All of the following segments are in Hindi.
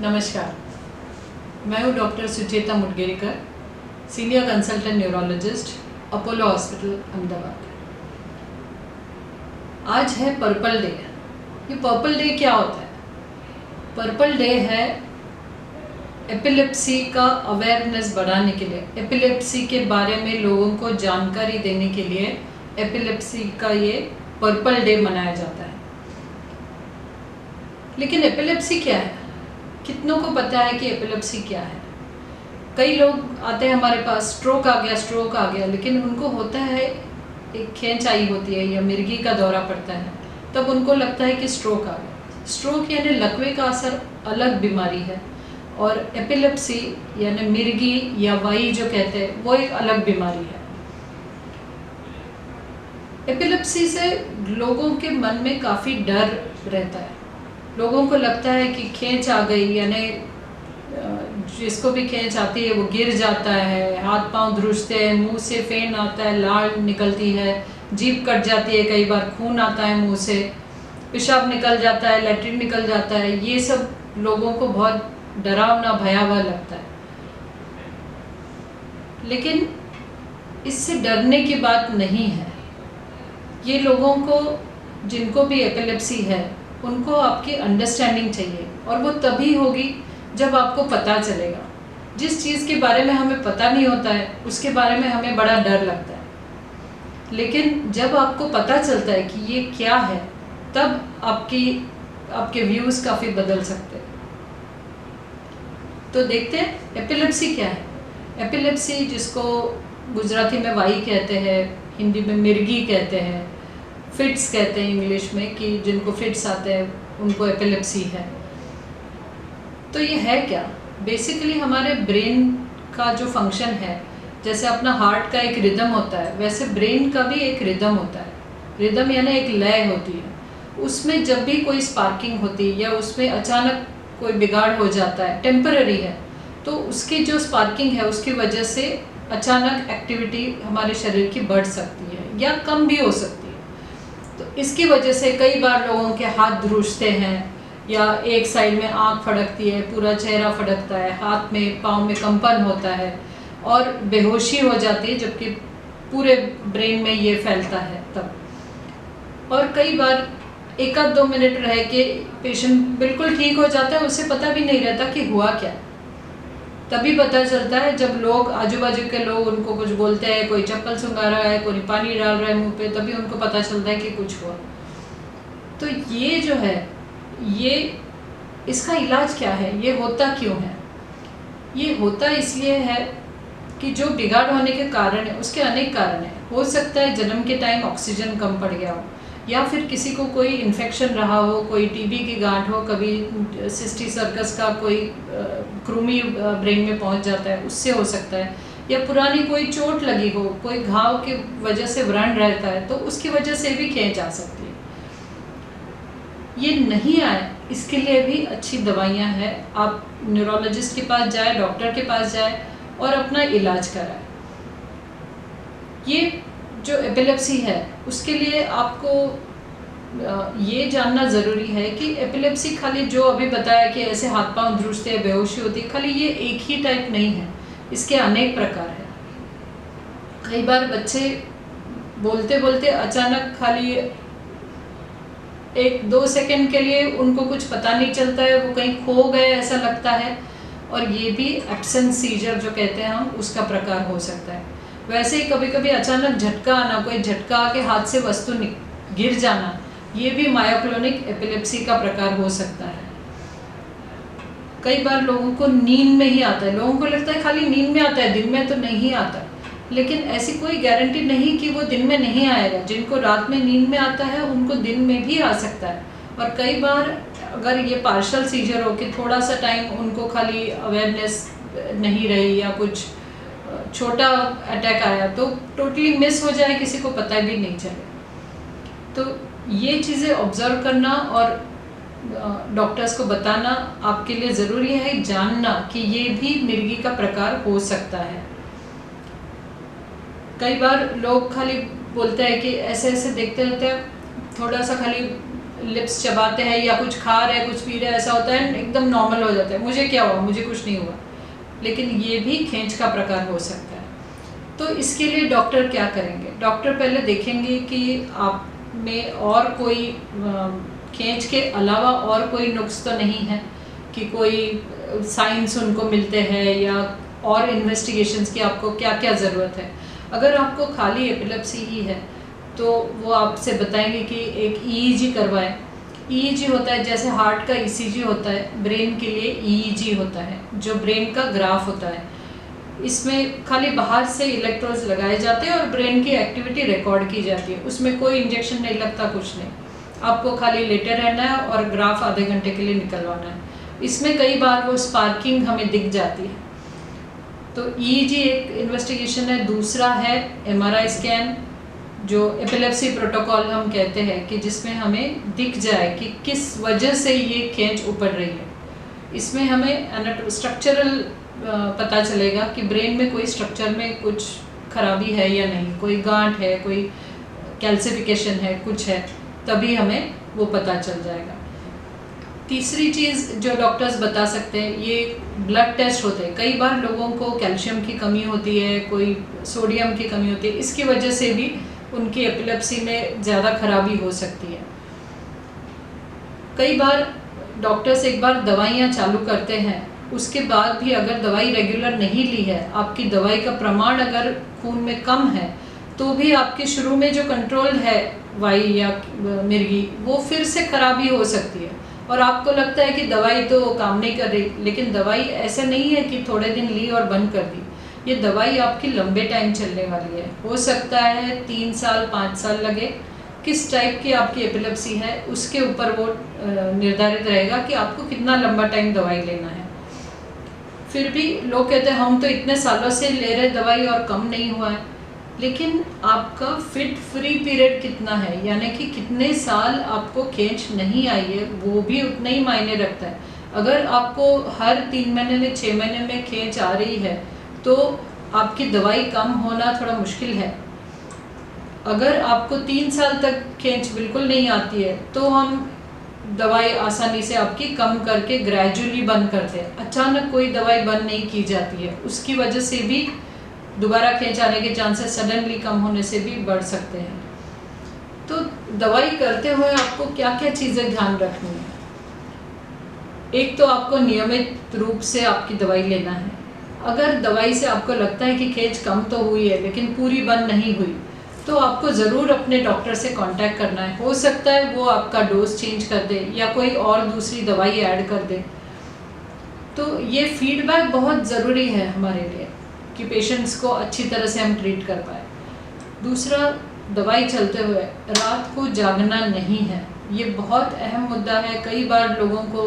नमस्कार, मैं हूँ doctor Sucheta Mudgerikar, senior consultant neurologist, Apollo hospital Ahmedabad. आज है पर्पल डे। ये पर्पल डे क्या होता है? पर्पल डे है एपिलेप्सी का अवेयरनेस बढ़ाने के लिए, एपिलेप्सी के बारे में लोगों को जानकारी देने के लिए एपिलेप्सी का ये पर्पल डे मनाया जाता है। लेकिन एपिलेप्सी क्या है? कितनों को पता है कि एपिलेप्सी क्या है? कई लोग आते हैं हमारे पास, स्ट्रोक आ गया, लेकिन उनको होता है एक खींच आई होती है या मिर्गी का दौरा पड़ता है, तब उनको लगता है कि स्ट्रोक आ गया। स्ट्रोक यानी लकवे का असर अलग बीमारी है, और एपिलेप्सी यानी मिर्गी या वाई जो कहते हैं वो एक अलग बीमारी है। एपिलेप्सी से लोगों के मन में काफ़ी डर रहता है। लोगों को लगता है कि खींच आ गई, यानी जिसको भी खींच आती है वो गिर जाता है, हाथ पांव ध्रुजते हैं, मुंह से फेन आता है, लाल निकलती है, जीभ कट जाती है, कई बार खून आता है मुंह से, पेशाब निकल जाता है, लैट्रिन निकल जाता है। ये सब लोगों को बहुत डरावना भयावह लगता है। लेकिन इससे डरने की बात नहीं है। ये लोगों को, जिनको भी एपिलेप्सी है, उनको आपकी अंडरस्टैंडिंग चाहिए, और वो तभी होगी जब आपको पता चलेगा। जिस चीज़ के बारे में हमें पता नहीं होता है उसके बारे में हमें बड़ा डर लगता है, लेकिन जब आपको पता चलता है कि ये क्या है, तब आपके व्यूज़ काफ़ी बदल सकते हैं। तो देखते हैं एपिलेप्सी क्या है। एपिलेप्सी, जिसको गुजराती में वाई कहते हैं, हिंदी में मिर्गी कहते हैं, फिट्स कहते हैं इंग्लिश में, कि जिनको फिट्स आते हैं उनको एपिलेप्सी है। तो ये है क्या? बेसिकली हमारे ब्रेन का जो फंक्शन है, जैसे अपना हार्ट का एक रिदम होता है, वैसे ब्रेन का भी एक रिदम होता है। रिदम यानी एक लय होती है। उसमें जब भी कोई स्पार्किंग होती है या उसमें अचानक कोई बिगाड़ हो जाता है, टेम्पररी है, तो उसकी जो स्पार्किंग है उसकी वजह से अचानक एक्टिविटी हमारे शरीर की बढ़ सकती है या कम भी हो सकती है। तो इसकी वजह से कई बार लोगों के हाथ ध्रुजते हैं, या एक साइड में आँख फड़कती है, पूरा चेहरा फड़कता है, हाथ में पाँव में कंपन होता है, और बेहोशी हो जाती है, जबकि पूरे ब्रेन में ये फैलता है तब। और कई बार 1-2 मिनट रह के पेशेंट बिल्कुल ठीक हो जाता है, उसे पता भी नहीं रहता कि हुआ क्या। तभी पता चलता है जब लोग, आजू बाजू के लोग उनको कुछ बोलते हैं, कोई चप्पल सुंघा रहा है, कोई पानी डाल रहा है मुंह पे, तभी उनको पता चलता है कि कुछ हुआ। तो ये जो है, ये इसका इलाज क्या है? ये होता क्यों है? ये होता इसलिए है कि जो बिगाड़ होने के कारण है उसके अनेक कारण हैं। हो सकता है जन्म के टाइम ऑक्सीजन कम पड़ गया हो, या फिर किसी को कोई इन्फेक्शन रहा हो, कोई टीबी की गांठ हो, कभी सिस्टी सर्कस का कोई कृमि ब्रेन में पहुंच जाता है, उससे हो सकता है, या पुरानी कोई चोट लगी हो, कोई घाव की वजह से व्रण रहता है, तो उसकी वजह से भी खींच आ सकती है। ये नहीं आए, इसके लिए भी अच्छी दवाइयाँ हैं। आप न्यूरोलॉजिस्ट के पास जाए, डॉक्टर के पास जाए और अपना इलाज कराए। ये जो एपिलेप्सी है उसके लिए आपको ये जानना ज़रूरी है कि एपिलेप्सी खाली जो अभी बताया कि ऐसे हाथ पांव ध्रुजते हैं, बेहोशी होती है, खाली ये एक ही टाइप नहीं है, इसके अनेक प्रकार हैं। कई बार बच्चे बोलते बोलते अचानक खाली 1-2 सेकंड के लिए उनको कुछ पता नहीं चलता है, वो कहीं खो गए ऐसा लगता है, और ये भी एब्सेंट सीजर जो कहते हैं हम, उसका प्रकार हो सकता है। वैसे ही कभी कभी अचानक झटका आना, कोई झटका आके हाथ से वस्तु गिर जाना, ये भी मायोक्लोनिक एपिलेप्सी का प्रकार हो सकता है। कई बार लोगों को नींद में ही आता है। लोगों को लगता है खाली नींद में आता है, दिन में तो नहीं आता, लेकिन ऐसी कोई गारंटी नहीं कि वो दिन में नहीं आएगा। जिनको रात में नींद में आता है उनको दिन में भी आ सकता है। और कई बार अगर ये पार्शल सीजर हो कि थोड़ा सा टाइम उनको खाली अवेयरनेस नहीं रही, या कुछ छोटा अटैक आया, तो टोटली मिस हो जाए, किसी को पता भी नहीं चले। तो ये चीज़ें ऑब्जर्व करना और डॉक्टर्स को बताना आपके लिए ज़रूरी है, जानना कि ये भी मिर्गी का प्रकार हो सकता है। कई बार लोग खाली बोलते हैं कि ऐसे ऐसे देखते रहते हैं, थोड़ा सा खाली लिप्स चबाते हैं या कुछ खा रहे हैं, कुछ पी रहे हैं, ऐसा होता है एकदम नॉर्मल हो जाता है, मुझे क्या हुआ, मुझे कुछ नहीं हुआ। लेकिन ये भी खींच का प्रकार हो सकता है। तो इसके लिए डॉक्टर क्या करेंगे? डॉक्टर पहले देखेंगे कि आप में और कोई खींच के अलावा और कोई नुक्स तो नहीं है, कि कोई साइंस उनको मिलते हैं या और इन्वेस्टिगेशंस की आपको क्या क्या ज़रूरत है। अगर आपको खाली एपिलेप्सी ही है तो वो आपसे बताएंगे कि एक ईईजी करवाएं। ईईजी होता है जैसे हार्ट का ईसीजी होता है, ब्रेन के लिए ईईजी होता है, जो ब्रेन का ग्राफ होता है। इसमें खाली बाहर से इलेक्ट्रोड्स लगाए जाते हैं और ब्रेन की एक्टिविटी रिकॉर्ड की जाती है। उसमें कोई इंजेक्शन नहीं लगता, कुछ नहीं, आपको खाली लेटे रहना है और ग्राफ आधे घंटे के लिए निकलवाना है। इसमें कई बार वो स्पार्किंग हमें दिख जाती है। तो ईईजी एक इन्वेस्टिगेशन है। दूसरा है एमआरआई स्कैन, जो एपिलेप्सी प्रोटोकॉल हम कहते हैं, कि जिसमें हमें दिख जाए कि किस वजह से ये खींच उपड़ रही है। इसमें हमें स्ट्रक्चरल पता चलेगा कि ब्रेन में कोई स्ट्रक्चर में कुछ खराबी है या नहीं, कोई गांठ है, कोई कैल्सिफिकेशन है, कुछ है, तभी हमें वो पता चल जाएगा। तीसरी चीज़ जो डॉक्टर्स बता सकते हैं, ये ब्लड टेस्ट होते हैं। कई बार लोगों को कैल्शियम की कमी होती है, कोई सोडियम की कमी होती है, इसकी वजह से भी उनकी एपिलेप्सी में ज़्यादा खराबी हो सकती है। कई बार डॉक्टर्स एक बार दवाइयाँ चालू करते हैं, उसके बाद भी अगर दवाई रेगुलर नहीं ली है, आपकी दवाई का प्रमाण अगर खून में कम है, तो भी आपके शुरू में जो कंट्रोल है वाई या मिर्गी, वो फिर से खराबी हो सकती है और आपको लगता है कि दवाई तो काम नहीं कर रही। लेकिन दवाई ऐसे नहीं है कि थोड़े दिन ली और बंद कर दी, ये दवाई आपकी लंबे टाइम चलने वाली है। हो सकता है 3 साल 5 साल लगे। किस टाइप की आपकी एपिलेप्सी है उसके ऊपर वो निर्धारित रहेगा कि आपको कितना लंबा टाइम दवाई लेना है। फिर भी लोग कहते हैं हम तो इतने सालों से ले रहे दवाई और कम नहीं हुआ है, लेकिन आपका फिट फ्री पीरियड कितना है, यानी कि कितने साल आपको खींच नहीं आई है, वो भी उतना ही मायने रखता है। अगर आपको हर 3 महीने में 6 महीने में खींच आ रही है तो आपकी दवाई कम होना थोड़ा मुश्किल है। अगर आपको 3 साल तक खींच बिल्कुल नहीं आती है तो हम दवाई आसानी से आपकी कम करके ग्रेजुअली बंद करते हैं। अचानक कोई दवाई बंद नहीं की जाती है, उसकी वजह से भी दोबारा खींच आने के चांसेस सडनली कम होने से भी बढ़ सकते हैं। तो दवाई करते हुए आपको क्या क्या चीज़ें ध्यान रखनी है? एक तो आपको नियमित रूप से आपकी दवाई लेना है। अगर दवाई से आपको लगता है कि खींच कम तो हुई है लेकिन पूरी बंद नहीं हुई, तो आपको ज़रूर अपने डॉक्टर से कांटेक्ट करना है। हो सकता है वो आपका डोज चेंज कर दे या कोई और दूसरी दवाई ऐड कर दे। तो ये फीडबैक बहुत ज़रूरी है हमारे लिए कि पेशेंट्स को अच्छी तरह से हम ट्रीट कर पाए। दूसरा, दवाई चलते हुए रात को जागना नहीं है, ये बहुत अहम मुद्दा है। कई बार लोगों को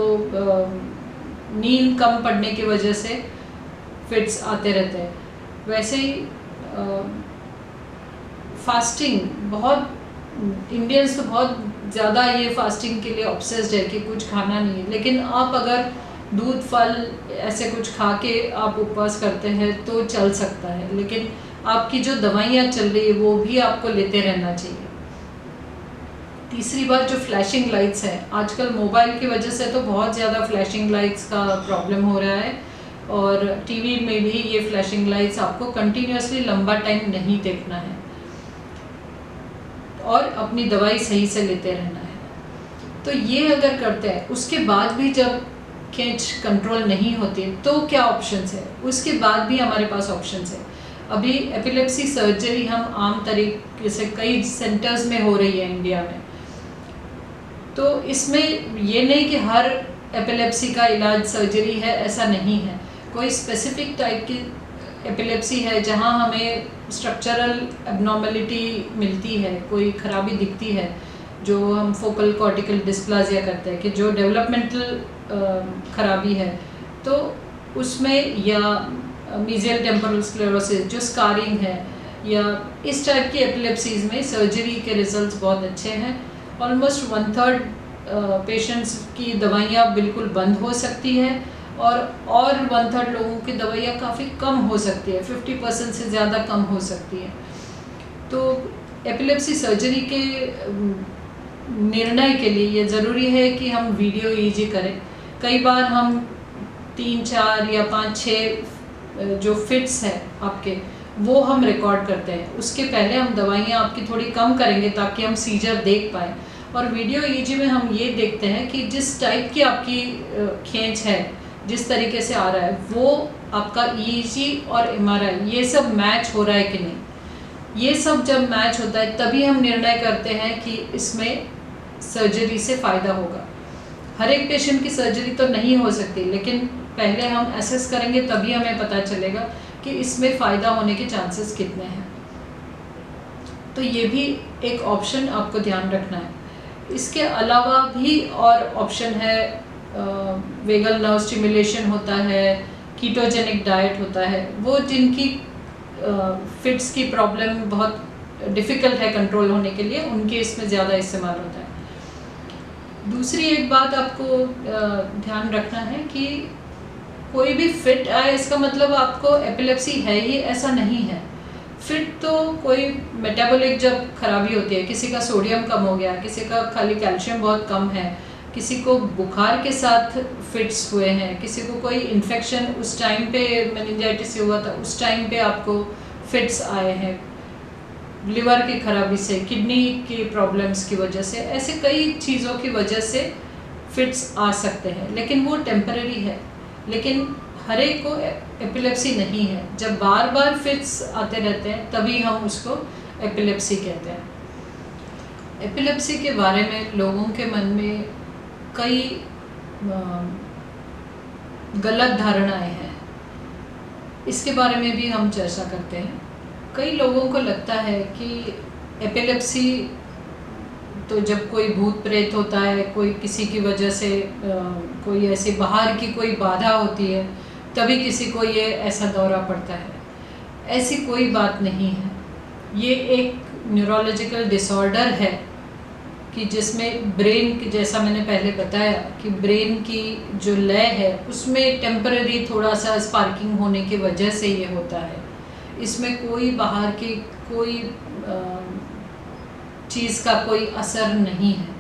नींद कम पड़ने की वजह से फिट्स आते रहते हैं। वैसे ही फास्टिंग, बहुत इंडियंस तो बहुत ज़्यादा ये फास्टिंग के लिए ऑब्सेस्ड है कि कुछ खाना नहीं है, लेकिन आप अगर दूध फल ऐसे कुछ खा के आप उपवास करते हैं तो चल सकता है, लेकिन आपकी जो दवाइयाँ चल रही है वो भी आपको लेते रहना चाहिए। तीसरी बात, जो फ्लैशिंग लाइट्स है, आजकल मोबाइल की वजह से तो बहुत ज़्यादा फ्लैशिंग लाइट्स का प्रॉब्लम हो रहा है और टीवी में भी ये फ्लैशिंग लाइट्स आपको कंटिन्यूसली लंबा टाइम नहीं देखना है और अपनी दवाई सही से लेते रहना है। तो ये अगर करते हैं, उसके बाद भी जब खींच कंट्रोल नहीं होती तो क्या ऑप्शंस है? उसके बाद भी हमारे पास ऑप्शंस है। अभी एपिलेप्सी सर्जरी हम आम तरीके से कई सेंटर्स में हो रही है इंडिया में। तो इसमें ये नहीं कि हर एपिलेप्सी का इलाज सर्जरी है, ऐसा नहीं है। कोई स्पेसिफिक टाइप की एपिलेप्सी है जहाँ हमें स्ट्रक्चरल एबनॉर्मलिटी मिलती है, कोई खराबी दिखती है, जो हम फोकल कॉर्टिकल डिस्प्लाजिया करते हैं, कि जो डेवलपमेंटल खराबी है, तो उसमें या मीजियल टेम्पोरल स्क्लेरोसिस जो स्कारिंग है, या इस टाइप की एपिलेप्सीज़ में सर्जरी के रिजल्ट्स बहुत अच्छे हैं। ऑलमोस्ट 1/3 पेशेंट्स की दवाइयाँ बिल्कुल बंद हो सकती है और 1/3 लोगों की दवाइयाँ काफ़ी कम हो सकती है, 50% से ज़्यादा कम हो सकती है। तो एपिलेप्सी सर्जरी के निर्णय के लिए ये ज़रूरी है कि हम वीडियो ईजी करें। कई बार हम 3, 4 या 5, 6 जो फिट्स है आपके, वो हम रिकॉर्ड करते हैं। उसके पहले हम दवाइयाँ आपकी थोड़ी कम करेंगे ताकि हम सीजर देख पाएँ। और वीडियो ईजी में हम ये देखते हैं कि जिस टाइप की आपकी खींच है, जिस तरीके से आ रहा है, वो आपका ईजी और एमआरआई ये सब मैच हो रहा है कि नहीं। ये सब जब मैच होता है तभी हम निर्णय करते हैं कि इसमें सर्जरी से फ़ायदा होगा। हर एक पेशेंट की सर्जरी तो नहीं हो सकती, लेकिन पहले हम एसेस करेंगे तभी हमें पता चलेगा कि इसमें फ़ायदा होने के चांसेस कितने हैं। तो ये भी एक ऑप्शन आपको ध्यान रखना है। इसके अलावा भी और ऑप्शन है, वेगल नर्व स्टिमुलेशन होता है, कीटोजेनिक डाइट होता है। वो जिनकी फिट्स की प्रॉब्लम बहुत डिफ़िकल्ट है कंट्रोल होने के लिए, उनके इसमें ज़्यादा इस्तेमाल होता है। दूसरी एक बात आपको ध्यान रखना है कि कोई भी फिट आए इसका मतलब आपको एपिलेप्सी है ही ऐसा नहीं है। फिट तो कोई मेटाबॉलिक जब खराबी होती है, किसी का सोडियम कम हो गया, किसी का खाली कैल्शियम बहुत कम है, किसी को बुखार के साथ फिट्स हुए हैं, किसी को कोई इन्फेक्शन उस टाइम पे मेनिंजाइटिस से हुआ था, उस टाइम पे आपको फिट्स आए हैं, लिवर की खराबी से, किडनी की प्रॉब्लम्स की वजह से, ऐसे कई चीज़ों की वजह से फिट्स आ सकते हैं, लेकिन वो टेम्पररी है। लेकिन हर एक को एपिलेप्सी नहीं है। जब बार बार फिट्स आते रहते हैं तभी हम उसको एपिलेप्सी कहते हैं। एपिलेप्सी के बारे में लोगों के मन में कई गलत धारणाएं हैं, इसके बारे में भी हम चर्चा करते हैं। कई लोगों को लगता है कि एपिलेप्सी तो जब कोई भूत प्रेत होता है, कोई किसी की वजह से कोई ऐसे बाहर की कोई बाधा होती है, तभी किसी को ये ऐसा दौरा पड़ता है। ऐसी कोई बात नहीं है। ये एक न्यूरोलॉजिकल डिसऑर्डर है कि जिसमें ब्रेन की, जैसा मैंने पहले बताया कि ब्रेन की जो लय है उसमें टेम्पररी थोड़ा सा स्पार्किंग होने की वजह से ये होता है। इसमें कोई बाहर की कोई चीज़ का कोई असर नहीं है।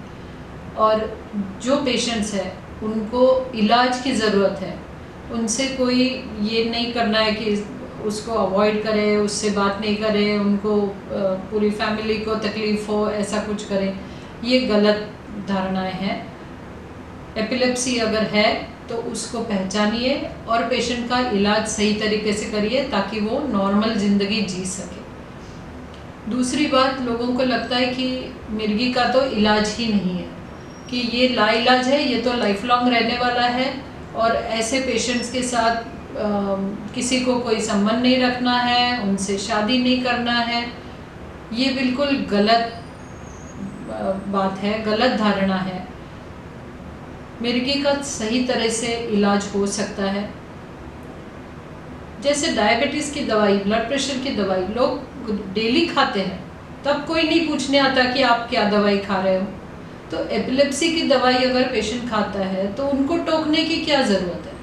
और जो पेशेंट्स हैं उनको इलाज की ज़रूरत है, उनसे कोई ये नहीं करना है कि उसको अवॉइड करें, उससे बात नहीं करें, उनको पूरी फैमिली को तकलीफ़ हो, ऐसा कुछ करें, ये गलत धारणाएं हैं। एपिलेप्सी अगर है तो उसको पहचानिए और पेशेंट का इलाज सही तरीके से करिए ताकि वो नॉर्मल ज़िंदगी जी सके। दूसरी बात, लोगों को लगता है कि मिर्गी का तो इलाज ही नहीं है, कि ये लाइलाज है, ये तो लाइफ लॉन्ग रहने वाला है और ऐसे पेशेंट्स के साथ किसी को कोई संबंध नहीं रखना है, उनसे शादी नहीं करना है। ये बिल्कुल गलत बात है, गलत धारणा है। मिर्गी का सही तरह से इलाज हो सकता है। जैसे डायबिटीज़ की दवाई, ब्लड प्रेशर की दवाई लोग डेली खाते हैं, तब कोई नहीं पूछने आता कि आप क्या दवाई खा रहे हो। तो एपिलेप्सी की दवाई अगर पेशेंट खाता है तो उनको टोकने की क्या ज़रूरत है।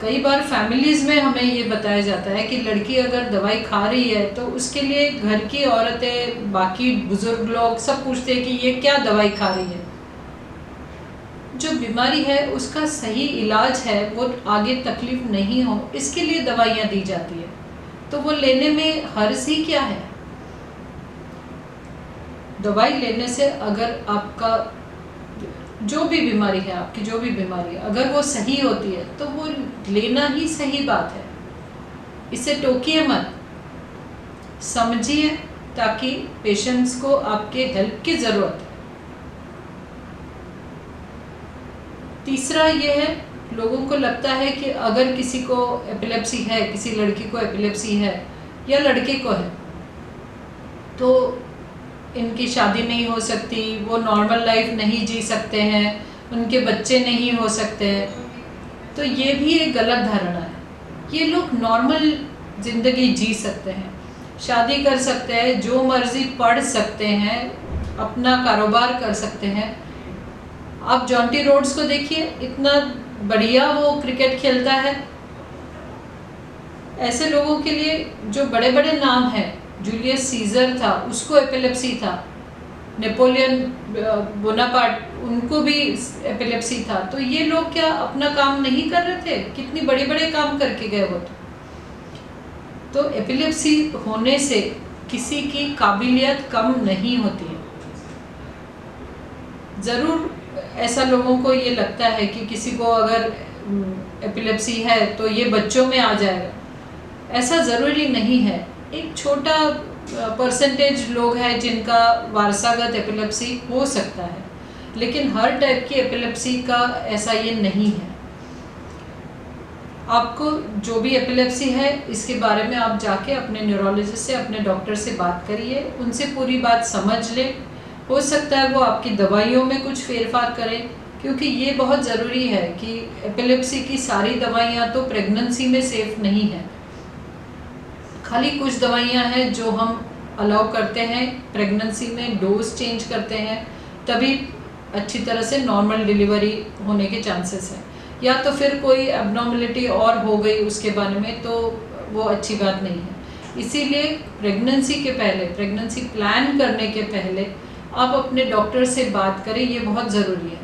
कई बार फैमिलीज़ में हमें ये बताया जाता है कि लड़की अगर दवाई खा रही है तो उसके लिए घर की औरतें, बाकी बुजुर्ग लोग सब पूछते हैं कि ये क्या दवाई खा रही है। जो बीमारी है उसका सही इलाज है, वो आगे तकलीफ नहीं हो, इसके लिए दवाइयाँ दी जाती है, तो वो लेने में हर्ज ही क्या है। दवाई लेने से अगर आपका जो भी बीमारी है, आपकी जो भी बीमारी है, अगर वो सही होती है तो वो लेना ही सही बात है। इसे टोकिए मत, समझिए, ताकि पेशेंट्स को आपके हेल्प की ज़रूरत है। तीसरा ये है, लोगों को लगता है कि अगर किसी को एपिलेप्सी है, किसी लड़की को एपिलेप्सी है या लड़के को है, तो इनकी शादी नहीं हो सकती, वो नॉर्मल लाइफ नहीं जी सकते हैं, उनके बच्चे नहीं हो सकते हैं। तो ये भी एक गलत धारणा है। ये लोग नॉर्मल ज़िंदगी जी सकते हैं, शादी कर सकते हैं, जो मर्ज़ी पढ़ सकते हैं, अपना कारोबार कर सकते हैं। आप जॉन्टी रोड्स को देखिए, इतना बढ़िया वो क्रिकेट खेलता है। ऐसे लोगों के लिए जो बड़े बड़े नाम हैं, जूलियस सीजर था, उसको एपिलेप्सी था, नेपोलियन बोनापार्ट, उनको भी एपिलेप्सी था। तो ये लोग क्या अपना काम नहीं कर रहे थे? कितनी बड़े बड़े काम करके गए वो। तो एपिलेप्सी होने से किसी की काबिलियत कम नहीं होती है। ज़रूर ऐसा लोगों को ये लगता है कि किसी को अगर एपिलेप्सी है तो ये बच्चों में आ जाएगा, ऐसा ज़रूरी नहीं है। एक छोटा परसेंटेज लोग हैं जिनका वारसागत एपिलेप्सी हो सकता है, लेकिन हर टाइप की एपिलेप्सी का ऐसा ये नहीं है। आपको जो भी एपिलेप्सी है इसके बारे में आप जाके अपने न्यूरोलॉजिस्ट से, अपने डॉक्टर से बात करिए, उनसे पूरी बात समझ लें। हो सकता है वो आपकी दवाइयों में कुछ फेरफार करें, क्योंकि ये बहुत ज़रूरी है कि एपिलेप्सी की सारी दवाइयाँ तो प्रेगनेंसी में सेफ नहीं है। खाली कुछ दवाइयाँ हैं जो हम अलाउ करते हैं प्रेगनेंसी में, डोज चेंज करते हैं, तभी अच्छी तरह से नॉर्मल डिलीवरी होने के चांसेस हैं। या तो फिर कोई एबनॉर्मलिटी और हो गई उसके बारे में, तो वो अच्छी बात नहीं है। इसीलिए प्रेगनेंसी के पहले, प्रेगनेंसी प्लान करने के पहले आप अपने डॉक्टर से बात करें, ये बहुत ज़रूरी है,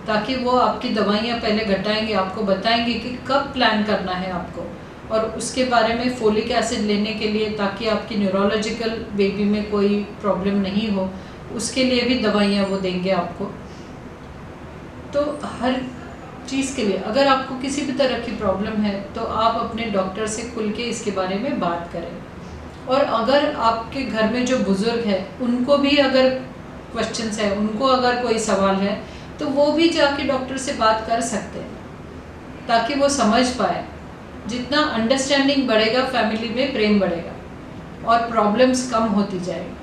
ताकि वो आपकी दवाइयाँ पहले घटाएंगे, आपको बताएंगे कि कब प्लान करना है आपको, और उसके बारे में फोलिक एसिड लेने के लिए, ताकि आपकी न्यूरोलॉजिकल बेबी में कोई प्रॉब्लम नहीं हो, उसके लिए भी दवाइयाँ वो देंगे आपको। तो हर चीज़ के लिए अगर आपको किसी भी तरह की प्रॉब्लम है तो आप अपने डॉक्टर से खुल के इसके बारे में बात करें। और अगर आपके घर में जो बुज़ुर्ग है उनको भी अगर क्वेश्चंस है, उनको अगर कोई सवाल है, तो वो भी जाके डॉक्टर से बात कर सकते हैं, ताकि वो समझ पाए। जितना अंडरस्टैंडिंग बढ़ेगा फैमिली में, प्रेम बढ़ेगा और प्रॉब्लम्स कम होती जाएगी।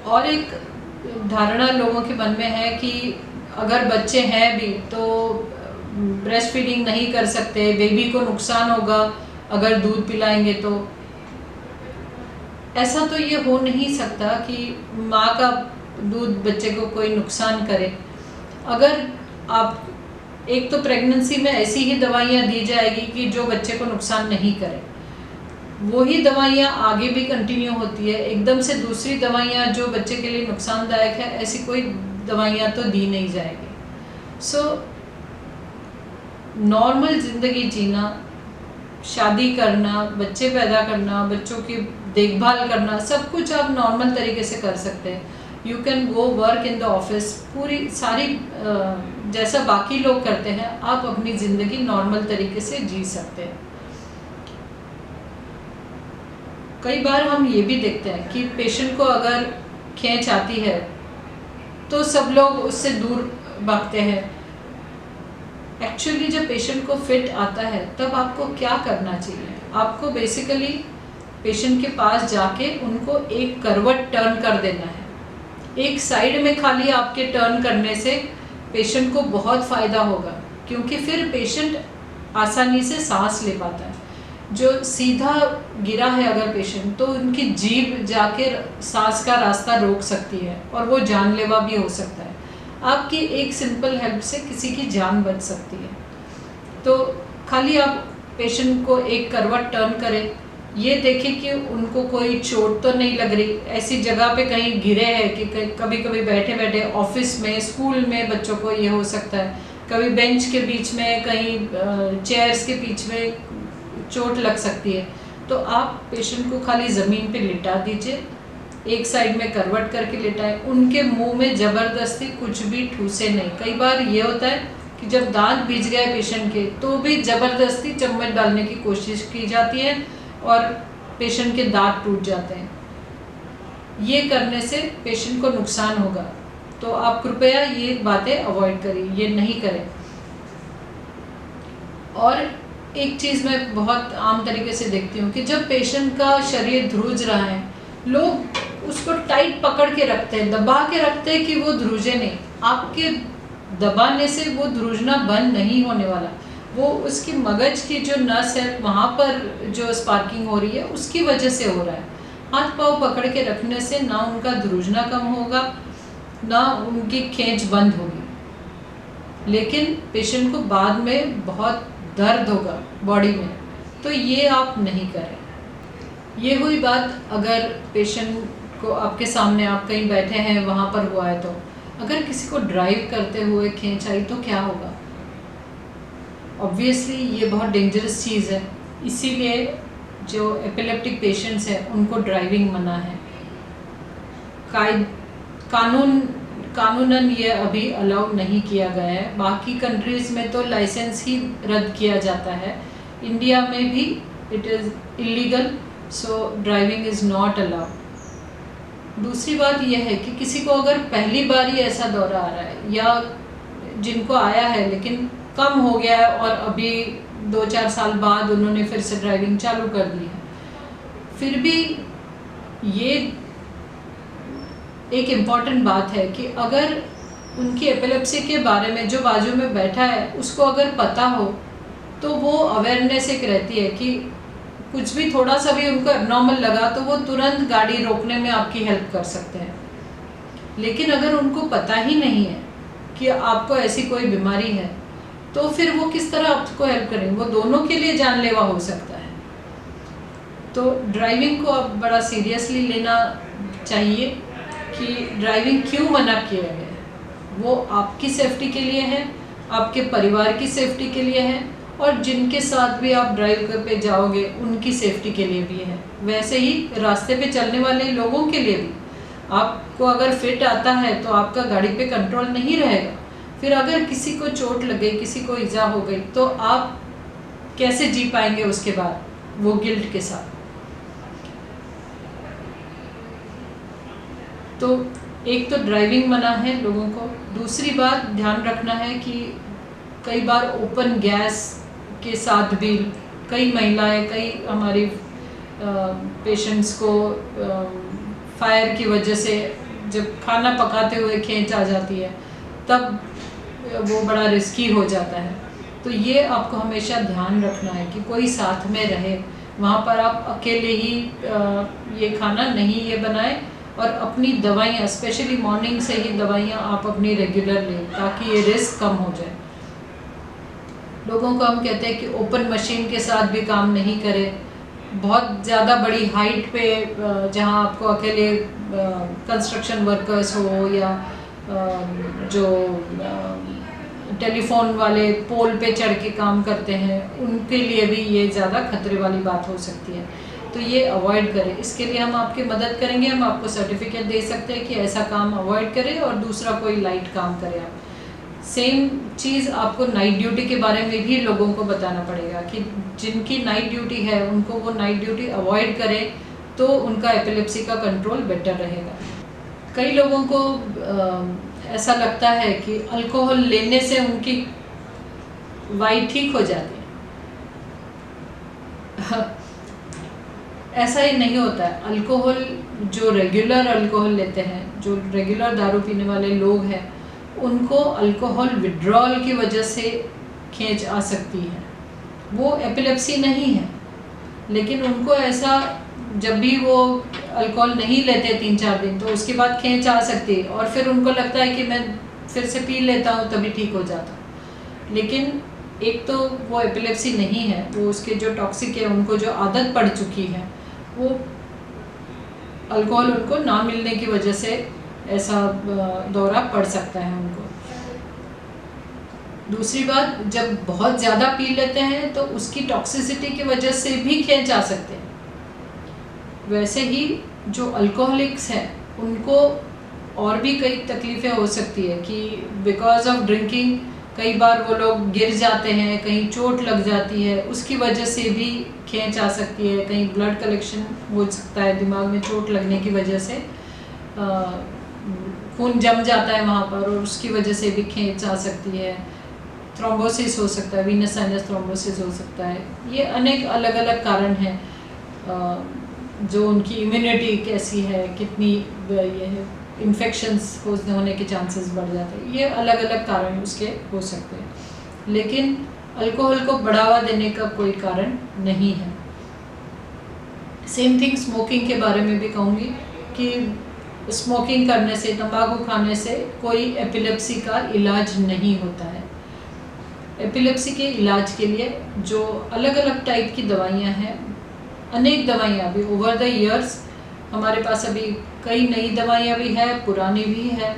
और एक धारणा लोगों के मन में है कि अगर बच्चे हैं भी तो ब्रेस्ट फीडिंग नहीं कर सकते, बेबी को नुकसान होगा अगर दूध पिलाएंगे। तो ऐसा तो ये हो नहीं सकता कि माँ का दूध बच्चे को कोई नुकसान करे। अगर आप एक तो प्रेगनेंसी में ऐसी ही दवाइयाँ दी जाएगी कि जो बच्चे को नुकसान नहीं करे, वही दवाइयाँ आगे भी कंटिन्यू होती है। एकदम से दूसरी दवाइयाँ जो बच्चे के लिए नुकसानदायक है, ऐसी कोई दवाइयाँ तो दी नहीं जाएगी। सो नॉर्मल ज़िंदगी जीना, शादी करना, बच्चे पैदा करना, बच्चों की देखभाल करना, सब कुछ आप नॉर्मल तरीके से कर सकते हैं। You can go work in the office, पूरी सारी जैसा बाकी लोग करते हैं, आप अपनी ज़िंदगी नॉर्मल तरीके से जी सकते हैं। कई बार हम ये भी देखते हैं कि पेशेंट को अगर खींच आती है तो सब लोग उससे दूर भागते हैं। एक्चुअली जब पेशेंट को फिट आता है तब आपको क्या करना चाहिए? आपको बेसिकली पेशेंट के पास जाके उनको एक करवट टर्न कर देना है। एक साइड में खाली आपके टर्न करने से पेशेंट को बहुत फ़ायदा होगा, क्योंकि फिर पेशेंट आसानी से सांस ले पाता है। जो सीधा गिरा है अगर पेशेंट, तो उनकी जीभ जाके सांस का रास्ता रोक सकती है और वो जानलेवा भी हो सकता है। आपकी एक सिंपल हेल्प से किसी की जान बच सकती है। तो खाली आप पेशेंट को एक करवट टर्न करें, ये देखें कि उनको कोई चोट तो नहीं लग रही, ऐसी जगह पे कहीं गिरे हैं कि कभी कभी बैठे बैठे ऑफिस में, स्कूल में बच्चों को ये हो सकता है, कभी बेंच के बीच में, कहीं चेयर्स के बीच में चोट लग सकती है। तो आप पेशेंट को खाली ज़मीन पे लिटा दीजिए, एक साइड में करवट करके लिटाएं। उनके मुंह में ज़बरदस्ती कुछ भी ठूसे नहीं। कई बार ये होता है कि जब दांत भीज गए पेशेंट के तो भी ज़बरदस्ती चम्मच डालने की कोशिश की जाती है और पेशेंट के दांत टूट जाते हैं। ये करने से पेशेंट को नुकसान होगा, तो आप कृपया ये बातें अवॉइड करिए, ये नहीं करें। और एक चीज़ मैं बहुत आम तरीके से देखती हूँ कि जब पेशेंट का शरीर ध्रुज रहा है, लोग उसको टाइट पकड़ के रखते हैं, दबा के रखते हैं कि वो ध्रुजे नहीं। आपके दबाने से वो ध्रुजना बंद नहीं होने वाला। वो उसकी मगज की जो नस है वहाँ पर जो स्पार्किंग हो रही है उसकी वजह से हो रहा है। हाथ पाँव पकड़ के रखने से ना उनका ध्रुजना कम होगा, ना उनकी खींच बंद होगी, लेकिन पेशेंट को बाद में बहुत दर्द होगा बॉडी में। तो ये आप नहीं करें। ये हुई बात अगर पेशेंट को आपके सामने आप कहीं बैठे हैं वहाँ पर हुआ है। तो अगर किसी को ड्राइव करते हुए खींच आई तो क्या होगा? ऑब्वियसली ये बहुत डेंजरस चीज़ है, इसीलिए जो एपिलेप्टिक पेशेंट्स हैं उनको ड्राइविंग मना है। कानूनन ये अभी अलाउ नहीं किया गया है। बाकी कंट्रीज़ में तो लाइसेंस ही रद्द किया जाता है, इंडिया में भी it is illegal, so driving is not allowed. दूसरी बात यह है कि किसी को अगर पहली बार ही ऐसा दौरा आ रहा है या जिनको आया है लेकिन कम हो गया है और अभी 2-4 साल बाद उन्होंने फिर से ड्राइविंग चालू कर दी है, फिर भी ये एक इम्पॉर्टेंट बात है कि अगर उनकी एपिलेप्सी के बारे में जो बाजू में बैठा है उसको अगर पता हो तो वो अवेयरनेस एक रहती है कि कुछ भी थोड़ा सा भी उनको एबनॉर्मल लगा तो वो तुरंत गाड़ी रोकने में आपकी हेल्प कर सकते हैं। लेकिन अगर उनको पता ही नहीं है कि आपको ऐसी कोई बीमारी है तो फिर वो किस तरह आपको हेल्प करेंगे? वो दोनों के लिए जानलेवा हो सकता है। तो ड्राइविंग को अब बड़ा सीरियसली लेना चाहिए कि ड्राइविंग क्यों मना किया गया है। वो आपकी सेफ्टी के लिए है, आपके परिवार की सेफ्टी के लिए है और जिनके साथ भी आप ड्राइव पे जाओगे उनकी सेफ्टी के लिए भी है। वैसे ही रास्ते पे चलने वाले लोगों के लिए भी, आपको अगर फिट आता है तो आपका गाड़ी पे कंट्रोल नहीं रहेगा। फिर अगर किसी को चोट लग गई, किसी को इजा हो गई तो आप कैसे जी पाएंगे उसके बाद वो गिल्ट के साथ? तो एक तो ड्राइविंग मना है लोगों को। दूसरी बात ध्यान रखना है कि कई बार ओपन गैस के साथ भी कई महिलाएं, कई हमारी पेशेंट्स को फायर की वजह से जब खाना पकाते हुए खींच आ जाती है तब वो बड़ा रिस्की हो जाता है। तो ये आपको हमेशा ध्यान रखना है कि कोई साथ में रहे। वहाँ पर आप अकेले ही ये खाना नहीं ये बनाएं और अपनी दवाइयाँ, स्पेशली मॉर्निंग से ही दवाइयाँ आप अपनी रेगुलर लें ताकि ये रिस्क कम हो जाए। लोगों को हम कहते हैं कि ओपन मशीन के साथ भी काम नहीं करें। बहुत ज़्यादा बड़ी हाइट पे जहाँ आपको अकेले कंस्ट्रक्शन वर्कर्स हो या जो टेलीफोन वाले पोल पे चढ़ के काम करते हैं उनके लिए भी ये ज़्यादा खतरे वाली बात हो सकती है। तो ये अवॉइड करें। इसके लिए हम आपकी मदद करेंगे। हम आपको सर्टिफिकेट दे सकते हैं कि ऐसा काम अवॉइड करें और दूसरा कोई लाइट काम करें आप। सेम चीज़ आपको नाइट ड्यूटी के बारे में भी लोगों को बताना पड़ेगा कि जिनकी नाइट ड्यूटी है उनको वो नाइट ड्यूटी अवॉइड करें तो उनका एपिलेप्सी का कंट्रोल बेटर रहेगा। कई लोगों को ऐसा लगता है कि अल्कोहल लेने से उनकी वाई ठीक हो जाती है। ऐसा ही नहीं होता है। अल्कोहल जो रेगुलर अल्कोहल लेते हैं, जो रेगुलर दारू पीने वाले लोग हैं, उनको अल्कोहल विड्रॉल की वजह से खींच आ सकती है। वो एपिलेप्सी नहीं है, लेकिन उनको ऐसा जब भी वो अल्कोहल नहीं लेते 3-4 दिन तो उसके बाद खींच आ सकती है और फिर उनको लगता है कि मैं फिर से पी लेता हूँ तभी ठीक हो जाता। लेकिन एक तो वो एपिलेप्सी नहीं है, वो उसके जो टॉक्सिक है उनको जो आदत पड़ चुकी है, वो अल्कोहल उनको ना मिलने की वजह से ऐसा दौरा पड़ सकता है उनको। दूसरी बात, जब बहुत ज़्यादा पी लेते हैं तो उसकी टॉक्सिसिटी की वजह से भी खींच आ सकते हैं। वैसे ही जो अल्कोहलिक्स हैं उनको और भी कई तकलीफ़ें हो सकती है कि बिकॉज ऑफ ड्रिंकिंग कई बार वो लोग गिर जाते हैं, कहीं चोट लग जाती है, उसकी वजह से भी खींच आ सकती है। कहीं ब्लड कलेक्शन हो सकता है, दिमाग में चोट लगने की वजह से खून जम जाता है वहाँ पर और उसकी वजह से भी खींच आ सकती है। थ्रोम्बोसिस हो सकता है, वीनस साइनस थ्रोम्बोसिस हो सकता है। ये अनेक अलग अलग कारण हैं। जो उनकी इम्यूनिटी कैसी है, कितनी ये है, इन्फेक्शंस होने के चांसेस बढ़ जाते हैं। ये अलग अलग कारण उसके हो सकते हैं, लेकिन अल्कोहल को बढ़ावा देने का कोई कारण नहीं है। सेम थिंग स्मोकिंग के बारे में भी कहूँगी कि स्मोकिंग करने से, तंबाकू खाने से कोई एपिलेप्सी का इलाज नहीं होता है। एपिलेप्सी के इलाज के लिए जो अलग अलग टाइप की दवाइयाँ हैं अनेक दवाइयाँ भी ओवर द ईयर्स हमारे पास अभी कई नई दवाइयाँ भी है, पुरानी भी है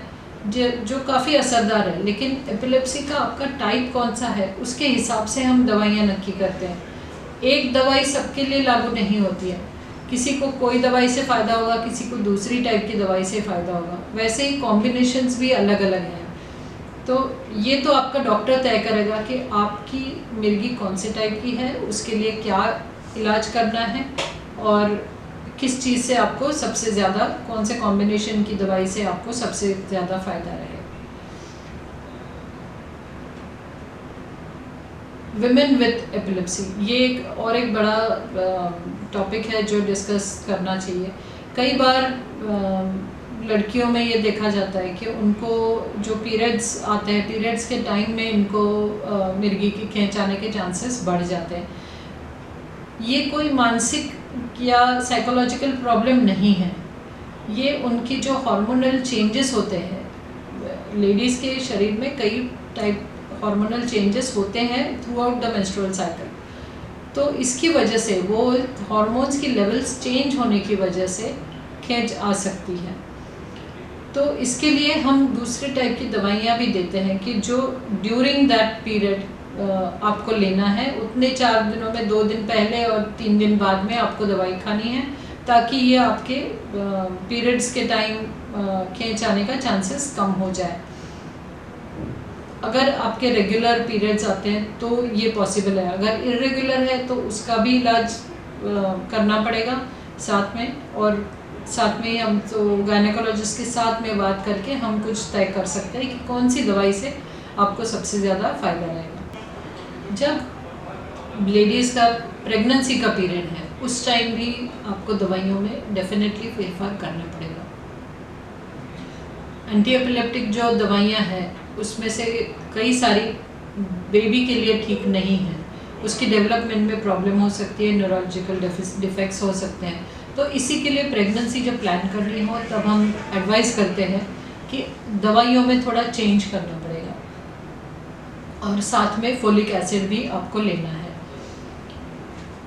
जो काफ़ी असरदार है। लेकिन एपिलेप्सी का आपका टाइप कौन सा है उसके हिसाब से हम दवाइयाँ नक्की करते हैं। एक दवाई सबके लिए लागू नहीं होती है, किसी को कोई दवाई से फ़ायदा होगा, किसी को दूसरी टाइप की दवाई से फ़ायदा होगा। वैसे ही कॉम्बिनेशंस भी अलग अलग हैं। तो ये तो आपका डॉक्टर तय करेगा कि आपकी मिर्गी कौन से टाइप की है, उसके लिए क्या इलाज करना है और किस चीज़ से आपको सबसे ज़्यादा, कौन से कॉम्बिनेशन की दवाई से आपको सबसे ज़्यादा फ़ायदा रहे। विमेन विथ एपिलेप्सी ये एक बड़ा टॉपिक है जो डिस्कस करना चाहिए। कई बार लड़कियों में ये देखा जाता है कि उनको जो पीरियड्स आते हैं, पीरियड्स के टाइम में इनको मिर्गी की खींच आने के चांसेस बढ़ जाते हैं। ये कोई मानसिक या साइकोलॉजिकल प्रॉब्लम नहीं है, ये उनकी जो हार्मोनल चेंजेस होते हैं। लेडीज़ के शरीर में कई टाइप हार्मोनल चेंजेस होते हैं through out the menstrual cycle, तो इसकी वजह से वो हार्मोन्स की लेवल्स चेंज होने की वजह से खींच आ सकती है। तो इसके लिए हम दूसरे टाइप की दवाइयाँ भी देते हैं कि जो ड्यूरिंग दैट पीरियड आपको लेना है, उतने 4 दिनों में 2 दिन पहले और 3 दिन बाद में आपको दवाई खानी है, ताकि ये आपके पीरियड्स के टाइम खींच आने का चांसेस कम हो जाए। अगर आपके रेगुलर पीरियड्स आते हैं तो ये पॉसिबल है, अगर इरेगुलर है तो उसका भी इलाज करना पड़ेगा साथ में, और साथ में ही हम तो गायनेकोलॉजिस्ट के साथ में बात करके हम कुछ तय कर सकते हैं कि कौन सी दवाई से आपको सबसे ज़्यादा फ़ायदा रहेगा। जब लेडीज़ का प्रेगनेंसी का पीरियड है उस टाइम भी आपको दवाइयों में डेफिनेटली फेरफार करना पड़ेगा। एंटी एपिलेप्टिक जो दवाइयाँ हैं उसमें से कई सारी बेबी के लिए ठीक नहीं है, उसकी डेवलपमेंट में प्रॉब्लम हो सकती है, न्यूरोलॉजिकल डिफेक्ट्स हो सकते हैं। तो इसी के लिए प्रेगनेंसी जब प्लान करनी हो तब हम एडवाइस करते हैं कि दवाइयों में थोड़ा चेंज करना पड़ेगा, और साथ में फोलिक एसिड भी आपको लेना है।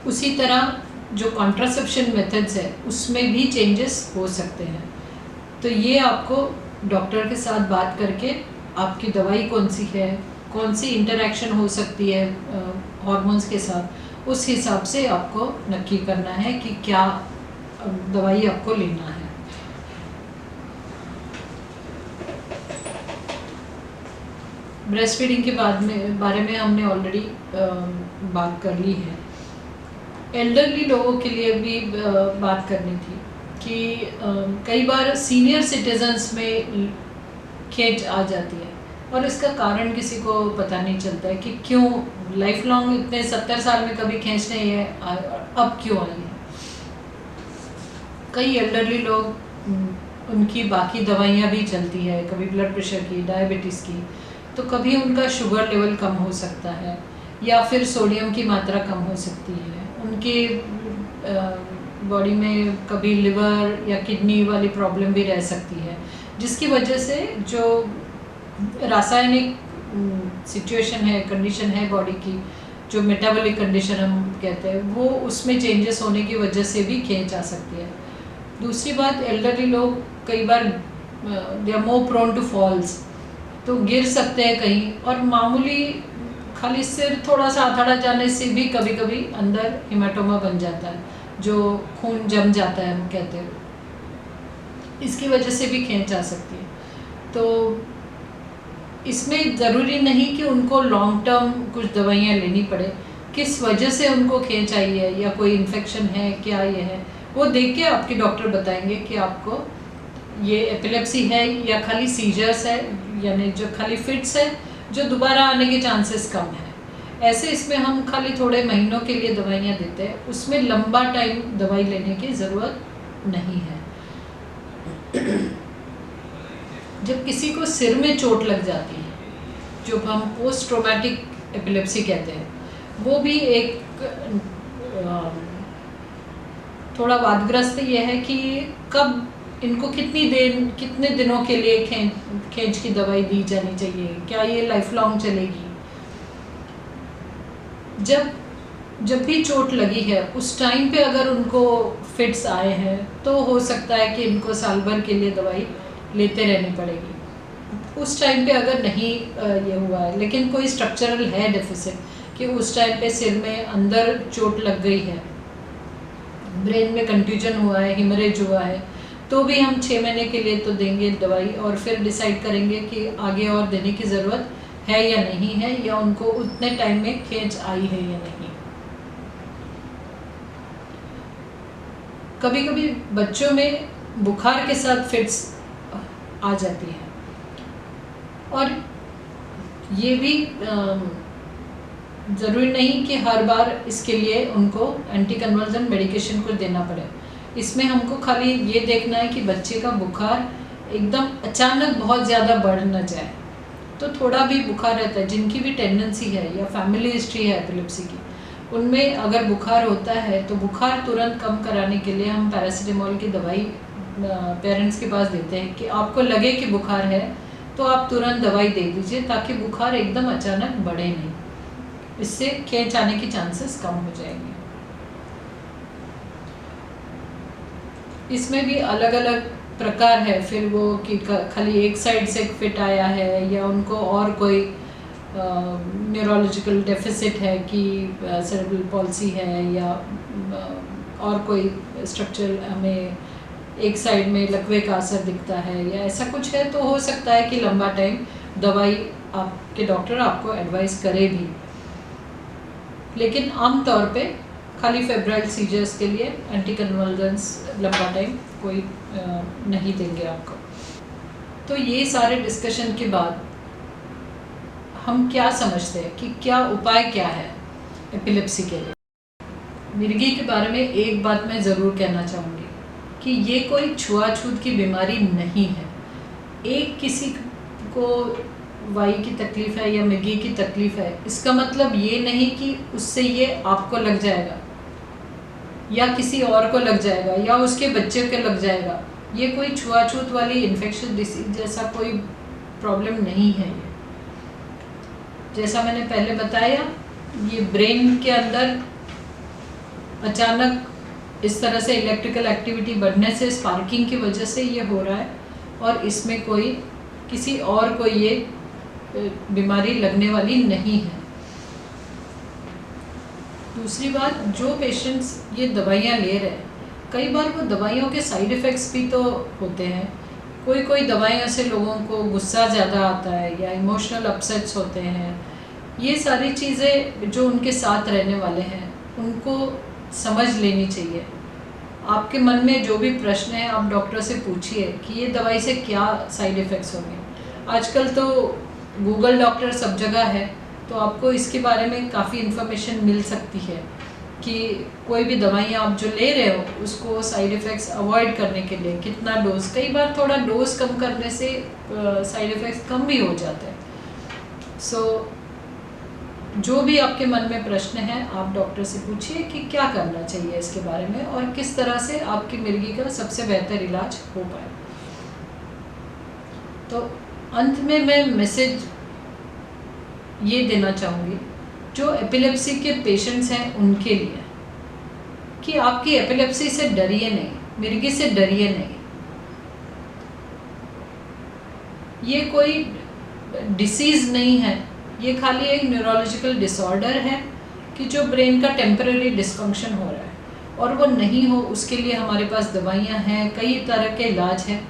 उसी तरह जो कॉन्ट्रासेप्शन मेथड्स है उसमें भी चेंजेस हो सकते हैं। तो ये आपको डॉक्टर के साथ बात करके आपकी दवाई कौन सी है, कौन सी इंटरेक्शन हो सकती है हार्मोन्स के साथ, उस हिसाब से आपको नक्की करना है कि क्या दवाई आपको लेना है। ब्रेस्ट फीडिंग के बारे में हमने ऑलरेडी बात कर ली है। एल्डरली लोगों के लिए भी बात करनी थी कि कई बार सीनियर सिटीजन्स में खींच आ जाती है और इसका कारण किसी को पता नहीं चलता है कि क्यों लाइफ लॉन्ग इतने 70 साल में कभी खींच नहीं है, अब क्यों आई है। कई एल्डरली लोग उनकी बाकी दवाइयाँ भी चलती है, कभी ब्लड प्रेशर की, डायबिटीज़ की, तो कभी उनका शुगर लेवल कम हो सकता है या फिर सोडियम की मात्रा कम हो सकती है, उनके बॉडी में कभी लिवर या किडनी वाली प्रॉब्लम भी रह सकती है, जिसकी वजह से जो रासायनिक सिचुएशन है, कंडीशन है बॉडी की, जो मेटाबॉलिक कंडीशन हम कहते हैं, वो उसमें चेंजेस होने की वजह से भी खींच आ सकती है। दूसरी बात, एल्डरली लोग कई बार they are more prone to falls, तो गिर सकते हैं कहीं, और मामूली खाली सिर थोड़ा सा आथड़ा जाने से भी कभी कभी अंदर हिमाटोमा बन जाता है, जो खून जम जाता है हम कहते हैं, इसकी वजह से भी खींच आ सकती है। तो इसमें ज़रूरी नहीं कि उनको लॉन्ग टर्म कुछ दवाइयाँ लेनी पड़े, किस वजह से उनको खींच आई है या कोई इन्फेक्शन है, क्या ये है, वो देख के आपके डॉक्टर बताएंगे कि आपको ये एपिलेप्सी है या खाली सीजर्स है, यानी जो खाली फिट्स है जो दोबारा आने के चांसेस कम है। ऐसे इसमें हम खाली थोड़े महीनों के लिए दवाइयाँ देते हैं, उसमें लंबा टाइम दवाई लेने की ज़रूरत नहीं है। जब किसी को सिर में चोट लग जाती है, जो हम पोस्ट ट्रॉमेटिक एपिलेप्सी कहते हैं, वो भी एक थोड़ा वादग्रस्त ये है कि कब इनको कितने दिनों के लिए खींच की दवाई दी जानी चाहिए, क्या ये लाइफ लॉन्ग चलेगी। जब जब भी चोट लगी है उस टाइम पे अगर उनको फिट्स आए हैं तो हो सकता है कि इनको साल भर के लिए दवाई लेते रहनी पड़ेगी। उस टाइम पे अगर नहीं ये हुआ है, लेकिन कोई स्ट्रक्चरल है डेफिसिट कि उस टाइम पे सिर में अंदर चोट लग गई है, ब्रेन में कंट्यूजन हुआ है, हिमरेज हुआ है, तो भी हम 6 महीने के लिए तो देंगे दवाई और फिर डिसाइड करेंगे कि आगे और देने की ज़रूरत है या नहीं है, या उनको उतने टाइम में खींच आई है या नहीं। कभी कभी बच्चों में बुखार के साथ फिट्स आ जाती है और ये भी ज़रूरी नहीं कि हर बार इसके लिए उनको एंटी कन्वर्जन मेडिकेशन को देना पड़े। इसमें हमको खाली ये देखना है कि बच्चे का बुखार एकदम अचानक बहुत ज़्यादा बढ़ न जाए। तो थोड़ा भी बुखार रहता है, जिनकी भी टेंडेंसी है या फैमिली हिस्ट्री है एपिलेप्सी की, उनमें अगर बुखार होता है तो बुखार तुरंत कम कराने के लिए हम पैरासीटामोल की दवाई पेरेंट्स के पास देते हैं कि आपको लगे कि बुखार है तो आप तुरंत दवाई दे दीजिए, ताकि बुखार एकदम अचानक बढ़े नहीं। इससे खींच आने की चांसेस कम हो जाएंगे। इसमें भी अलग अलग प्रकार है फिर वो कि खाली एक साइड से फिट आया है या उनको और कोई न्यूरोलॉजिकल डेफिसिट है कि सेरेब्रल पॉल्सी है या और कोई स्ट्रक्चर हमें एक साइड में लकवे का असर दिखता है या ऐसा कुछ है, तो हो सकता है कि लंबा टाइम दवाई आपके डॉक्टर आपको एडवाइस करे भी। लेकिन आम तौर पे खाली फेब्राइल सीजर्स के लिए एंटी कन्वल्जेंस लंबा टाइम कोई नहीं देंगे आपको। तो ये सारे डिस्कशन के बाद हम क्या समझते हैं कि क्या उपाय क्या है एपिलेप्सी के लिए। मिर्गी के बारे में एक बात मैं ज़रूर कहना चाहूँगी कि ये कोई छुआछूत की बीमारी नहीं है। एक किसी को वाई की तकलीफ़ है या मिर्गी की तकलीफ़ है, इसका मतलब ये नहीं कि उससे ये आपको लग जाएगा या किसी और को लग जाएगा या उसके बच्चे को लग जाएगा। ये कोई छुआछूत वाली इन्फेक्शन डिसीज जैसा कोई प्रॉब्लम नहीं है। ये जैसा मैंने पहले बताया, ये ब्रेन के अंदर अचानक इस तरह से इलेक्ट्रिकल एक्टिविटी बढ़ने से, स्पार्किंग की वजह से ये हो रहा है और इसमें कोई किसी और को ये बीमारी लगने वाली नहीं है। दूसरी बात, जो पेशेंट्स ये दवाइयाँ ले रहे हैं, कई बार वो दवाइयों के साइड इफ़ेक्ट्स भी तो होते हैं। कोई दवाइयों से लोगों को गुस्सा ज़्यादा आता है या इमोशनल अपसेट्स होते हैं। ये सारी चीज़ें जो उनके साथ रहने वाले हैं उनको समझ लेनी चाहिए। आपके मन में जो भी प्रश्न है आप डॉक्टर से पूछिए कि ये दवाई से क्या साइड इफ़ेक्ट्स होंगे। आजकल तो गूगल डॉक्टर सब जगह है, तो आपको इसके बारे में काफ़ी इन्फॉर्मेशन मिल सकती है कि कोई भी दवाइयाँ आप जो ले रहे हो उसको साइड इफ़ेक्ट्स अवॉइड करने के लिए कितना डोज, कई बार थोड़ा डोज कम करने से साइड इफ़ेक्ट्स कम भी हो जाते हैं। सो जो भी आपके मन में प्रश्न है आप डॉक्टर से पूछिए कि क्या करना चाहिए इसके बारे में और किस तरह से आपकी मिर्गी का सबसे बेहतर इलाज हो पाए। तो अंत में मैं मैसेज ये देना चाहूँगी जो एपिलेप्सी के पेशेंट्स हैं उनके लिए, कि आपकी एपिलेप्सी से डरिए नहीं, मिर्गी से डरिए नहीं। ये कोई डिसीज़ नहीं है, ये खाली एक न्यूरोलॉजिकल डिसऑर्डर है कि जो ब्रेन का टेम्पररी डिस्फंक्शन हो रहा है, और वो नहीं हो उसके लिए हमारे पास दवाइयाँ हैं, कई तरह के इलाज हैं।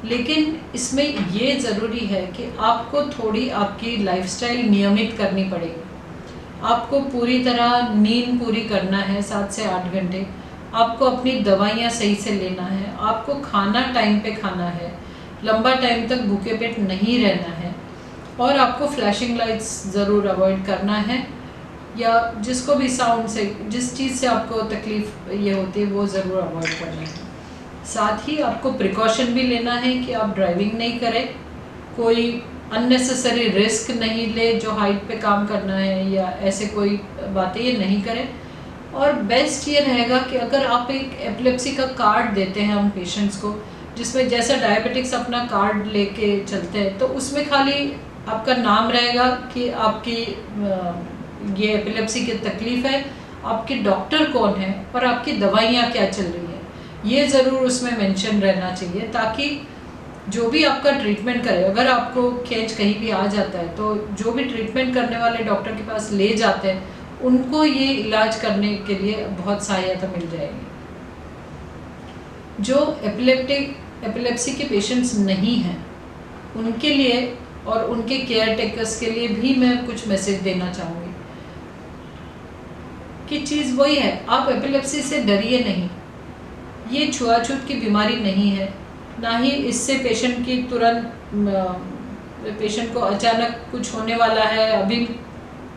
लेकिन इसमें ये ज़रूरी है कि आपको थोड़ी आपकी लाइफस्टाइल नियमित करनी पड़ेगी। आपको पूरी तरह नींद पूरी करना है 7 से 8 घंटे, आपको अपनी दवाइयाँ सही से लेना है, आपको खाना टाइम पे खाना है, लंबा टाइम तक भूखे पेट नहीं रहना है, और आपको फ्लैशिंग लाइट्स ज़रूर अवॉइड करना है, या जिसको भी साउंड से, जिस चीज़ से आपको तकलीफ़ ये होती है वो ज़रूर अवॉइड करना है। साथ ही आपको प्रिकॉशन भी लेना है कि आप ड्राइविंग नहीं करें, कोई अननेसेसरी रिस्क नहीं ले जो हाइट पे काम करना है या ऐसे कोई बातें ये नहीं करें। और बेस्ट ये रहेगा कि अगर आप एक एपिलेप्सी का कार्ड देते हैं हम पेशेंट्स को, जिसमें जैसा डायबिटिक्स अपना कार्ड लेके चलते हैं, तो उसमें खाली आपका नाम रहेगा कि आपकी ये एपिलेप्सी की तकलीफ़ है, आपके डॉक्टर कौन है और आपकी दवाइयाँ क्या चल रही हैं, ये ज़रूर उसमें मेंशन रहना चाहिए, ताकि जो भी आपका ट्रीटमेंट करे, अगर आपको खींच कहीं भी आ जाता है तो जो भी ट्रीटमेंट करने वाले डॉक्टर के पास ले जाते हैं उनको ये इलाज करने के लिए बहुत सहायता मिल जाएगी। जो एपिलेप्सी के पेशेंट्स नहीं हैं उनके लिए और उनके केयर टेकर्स के लिए भी मैं कुछ मैसेज देना चाहूँगी कि चीज़ वही है, आप एपिलेप्सी से डरिए नहीं। ये छुआछूत की बीमारी नहीं है, ना ही इससे पेशेंट की तुरंत पेशेंट को अचानक कुछ होने वाला है, अभी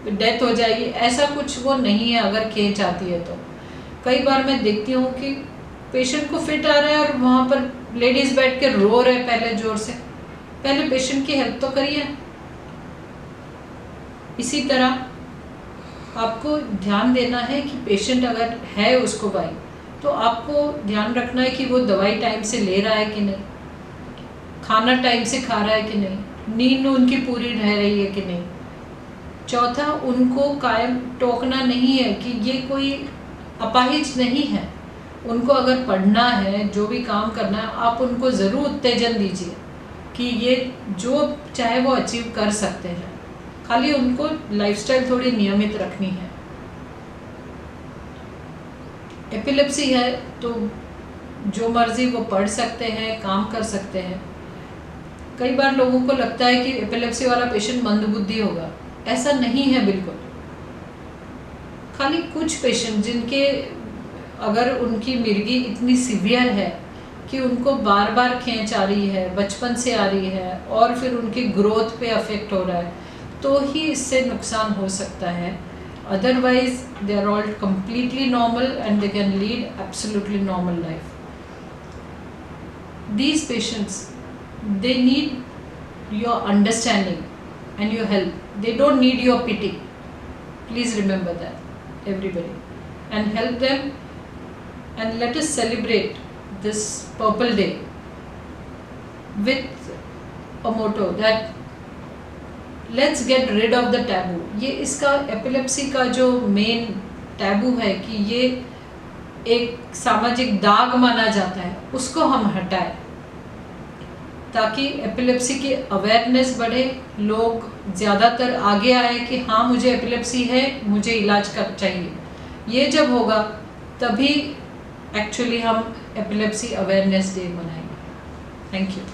डेथ हो जाएगी, ऐसा कुछ वो नहीं है। अगर खींच आती है तो कई बार मैं देखती हूँ कि पेशेंट को फिट आ रहा है और वहाँ पर लेडीज़ बैठ के रो रहे पहले ज़ोर से। पहले पेशेंट की हेल्प तो करिए। इसी तरह आपको ध्यान देना है कि पेशेंट अगर है उसको वाई, तो आपको ध्यान रखना है कि वो दवाई टाइम से ले रहा है कि नहीं, खाना टाइम से खा रहा है कि नहीं, नींद उनकी पूरी रह रही है कि नहीं। चौथा, उनको कायम टोकना नहीं है कि ये कोई अपाहिज नहीं है। उनको अगर पढ़ना है, जो भी काम करना है, आप उनको ज़रूर उत्तेजन दीजिए कि ये जो चाहे वो अचीव कर सकते हैं, खाली उनको लाइफस्टाइल थोड़ी नियमित रखनी है। एपिलेप्सी है तो जो मर्जी वो पढ़ सकते हैं, काम कर सकते हैं। कई बार लोगों को लगता है कि एपिलेप्सी वाला पेशेंट मंदबुद्धि होगा, ऐसा नहीं है बिल्कुल। खाली कुछ पेशेंट जिनके अगर उनकी मिर्गी इतनी सीवियर है कि उनको बार बार खींच आ रही है, बचपन से आ रही है और फिर उनकी ग्रोथ पे अफेक्ट हो रहा है, तो ही इससे नुकसान हो सकता है। Otherwise, they are all completely normal and they can lead absolutely normal life. These patients, they need your understanding and your help. They don't need your pity. Please remember that, everybody. And help them, and let us celebrate this Purple Day with a motto that let's get rid of the taboo. ये इसका एपिलेप्सी का जो मेन टैबू है कि ये एक सामाजिक दाग माना जाता है, उसको हम हटाएं ताकि एपिलेप्सी की अवेयरनेस बढ़े, लोग ज़्यादातर आगे आए कि हाँ मुझे एपिलेप्सी है, मुझे इलाज कर चाहिए। ये जब होगा तभी एक्चुअली हम एपिलेप्सी अवेयरनेस डे मनाएंगे। Thank you.